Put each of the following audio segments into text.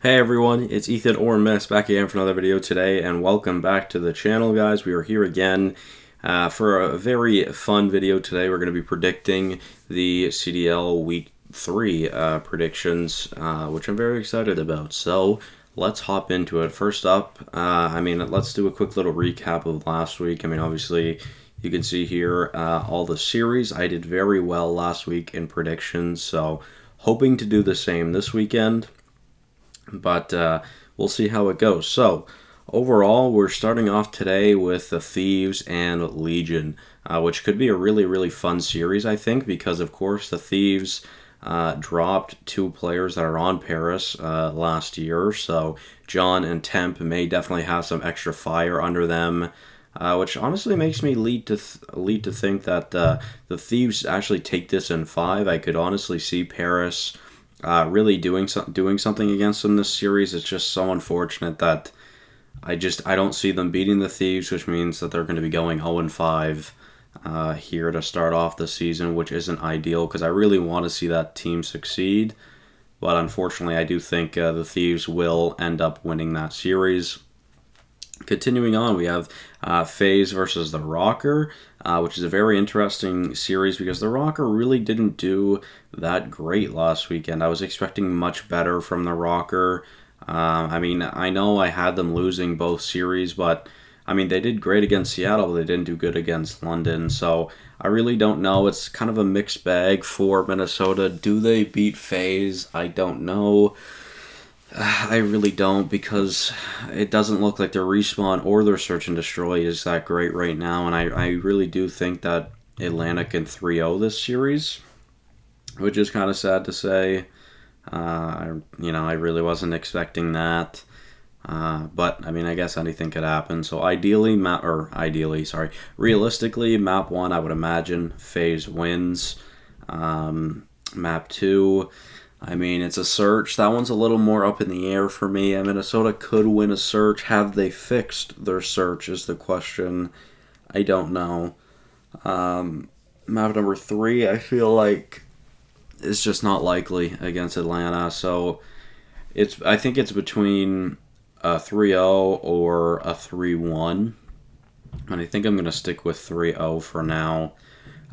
Hey everyone, it's Ethan or Miss back again for another video today, and welcome back to the channel, guys. We are here again for a very fun video today. We're going to be predicting the CDL Week 3 predictions, which I'm very excited about. So let's hop into it. First up, let's do a quick little recap of last week. Obviously, you can see here all the series. I did very well last week in predictions, so hoping to do the same this weekend. But we'll see how it goes. So, overall, we're starting off today with the Thieves and Legion, which could be a really, really fun series, I think, because, of course, the Thieves dropped two players that are on Paris last year. So, John and Temp may definitely have some extra fire under them. Which honestly makes me lead to think that the Thieves actually take this in 5. I could honestly see Paris really doing something against them this series. It's just so unfortunate that I don't see them beating the Thieves, which means that they're going to be going 0-5 here to start off the season, which isn't ideal because I really want to see that team succeed. But unfortunately, I do think the Thieves will end up winning that series. Continuing on, we have Faze versus the Rocker, which is a very interesting series because the Rocker really didn't do that great last weekend. I was expecting much better from the Rocker. I know I had them losing both series, but they did great against Seattle, but they didn't do good against London. So I really don't know. It's kind of a mixed bag for Minnesota. Do they beat Faze? I don't know. I really don't, because it doesn't look like their respawn or their search and destroy is that great right now, and I really do think that Atlanta can 3-0 this series, which is kind of sad to say. I really wasn't expecting that. But I guess anything could happen. So realistically, map 1, I would imagine Faze wins. Map 2, it's a search. That one's a little more up in the air for me. Minnesota could win a search. Have they fixed their search is the question. I don't know. Map number 3, I feel like it's just not likely against Atlanta. So I think it's between a 3-0 or a 3-1. And I think I'm going to stick with 3-0 for now.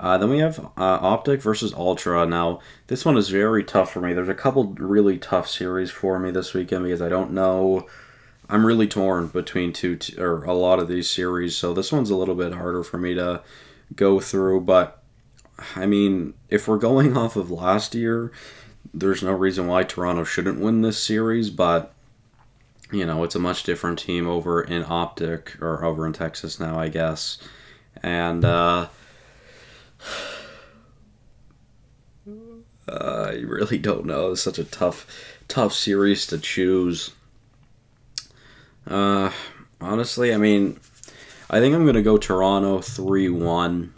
Then we have Optic versus Ultra. Now, this one is very tough for me. There's a couple really tough series for me this weekend because I don't know. I'm really torn between a lot of these series, so this one's a little bit harder for me to go through. But, if we're going off of last year, there's no reason why Toronto shouldn't win this series, but, it's a much different team over in Optic, or over in Texas now, I guess. And, I really don't know. It's such a tough series to choose. Honestly, I think I'm going to go Toronto 3-1.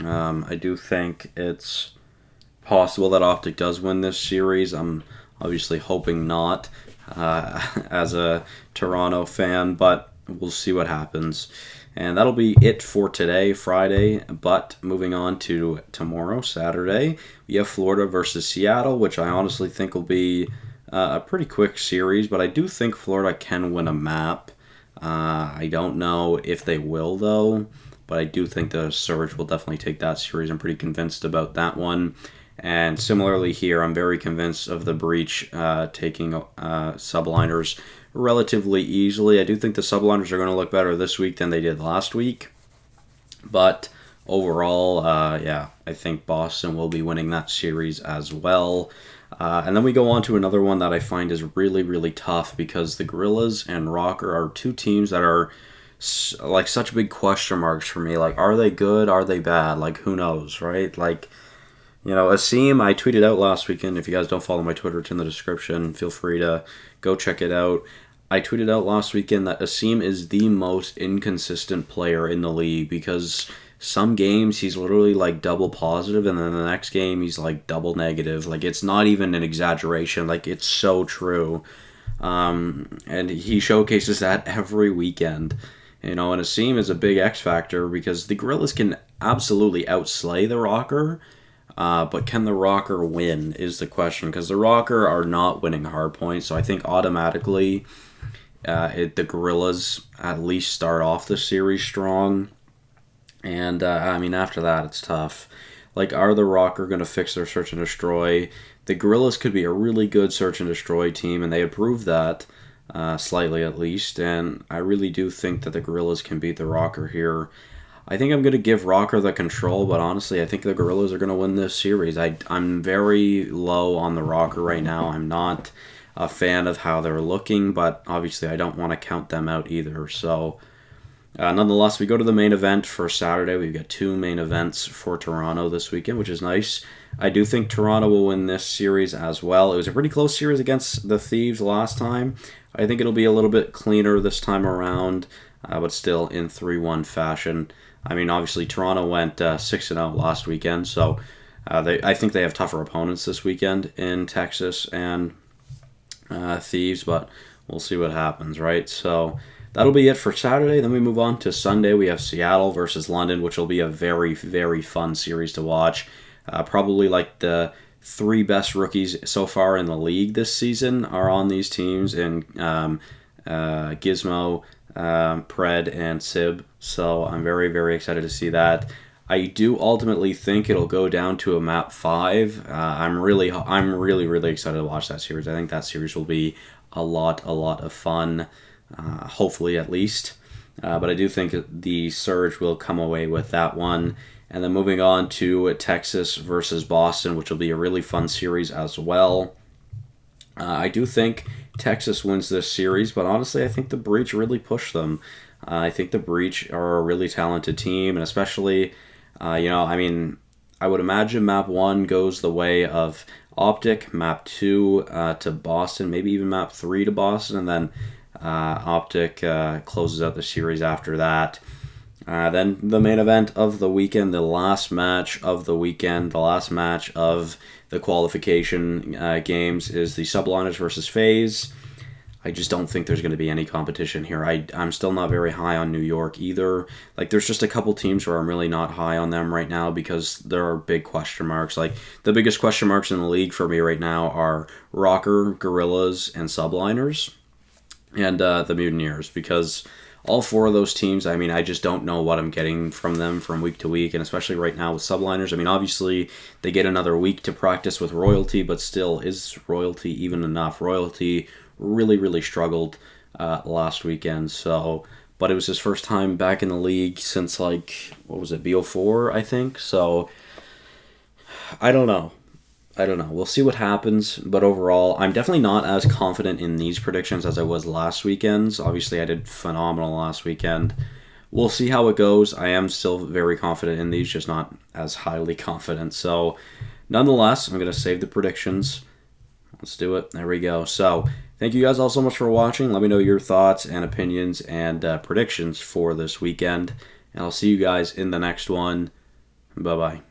I do think it's possible that Optic does win this series. I'm obviously hoping not as a Toronto fan, but we'll see what happens. And that'll be it for today, Friday. But moving on to tomorrow, Saturday, we have Florida versus Seattle, which I honestly think will be a pretty quick series. But I do think Florida can win a map. I don't know if they will, though. But I do think the Surge will definitely take that series. I'm pretty convinced about that one. And similarly here, I'm very convinced of the Breach taking Subliners relatively easily. I do think the Subliners are going to look better this week than they did last week. But overall, I think Boston will be winning that series as well. And then we go on to another one that I find is really, really tough because the Gorillas and Rocker are two teams that are like such big question marks for me. Like, are they good? Are they bad? Like, who knows, right? Like, Asim, I tweeted out last weekend. If you guys don't follow my Twitter, it's in the description. Feel free to go check it out. I tweeted out last weekend that Asim is the most inconsistent player in the league because some games he's literally like double positive, and then the next game he's like double negative. Like, it's not even an exaggeration. Like, it's so true. And he showcases that every weekend. And Asim is a big X factor because the Gorillas can absolutely outslay the Rocker. But can the Rocker win is the question, because the Rocker are not winning hardpoint, so I think automatically the Gorillas at least start off the series strong. And, I mean, after that, it's tough. Like, are the Rocker going to fix their search and destroy? The Gorillas could be a really good search and destroy team, and they have proved that, slightly at least. And I really do think that the Gorillas can beat the Rocker here. I think I'm going to give Rocker the control, but honestly, I think the Gorillas are going to win this series. I'm very low on the Rocker right now. I'm not a fan of how they're looking, but obviously I don't want to count them out either. So, nonetheless, we go to the main event for Saturday. We've got 2 main events for Toronto this weekend, which is nice. I do think Toronto will win this series as well. It was a pretty close series against the Thieves last time. I think it'll be a little bit cleaner this time around, but still in 3-1 fashion. I mean, obviously, Toronto went 6-0 last weekend, so I think they have tougher opponents this weekend in Texas and Thieves, but we'll see what happens, right? So that'll be it for Saturday. Then we move on to Sunday. We have Seattle versus London, which will be a very, very fun series to watch. Probably like the 3 best rookies so far in the league this season are on these teams, in Gizmo, Pred, and Sib. So I'm very, very excited to see that. I do ultimately think it'll go down to a map 5. I'm really, really excited to watch that series. I think that series will be a lot of fun, hopefully at least. But I do think the Surge will come away with that one. And then moving on to Texas versus Boston, which will be a really fun series as well. I do think Texas wins this series, but honestly, I think the Breach really pushed them. I think the Breach are a really talented team, and especially, I mean, I would imagine map 1 goes the way of Optic, map 2 to Boston, maybe even map 3 to Boston, and then Optic closes out the series after that. Then the main event of the weekend, the last match of the weekend, the last match of the qualification games is the Subliners versus Faze. I just don't think there's going to be any competition here. I'm still not very high on New York either. Like, there's just a couple teams where I'm really not high on them right now because there are big question marks. Like, the biggest question marks in the league for me right now are Rocker, Gorillas, and Subliners, and the Mutineers, because all 4 of those teams, I mean, I just don't know what I'm getting from them from week to week, and especially right now with Subliners. I mean, obviously, they get another week to practice with Royalty, but still, is Royalty even enough? Royalty really struggled last weekend, so, but it was his first time back in the league since, like, what was it, BO4, I think? So, I don't know. We'll see what happens, but overall, I'm definitely not as confident in these predictions as I was last weekend's. Obviously, I did phenomenal last weekend. We'll see how it goes. I am still very confident in these, just not as highly confident. So, nonetheless, I'm going to save the predictions. Let's do it. There we go. So, thank you guys all so much for watching. Let me know your thoughts and opinions and predictions for this weekend. And I'll see you guys in the next one. Bye-bye.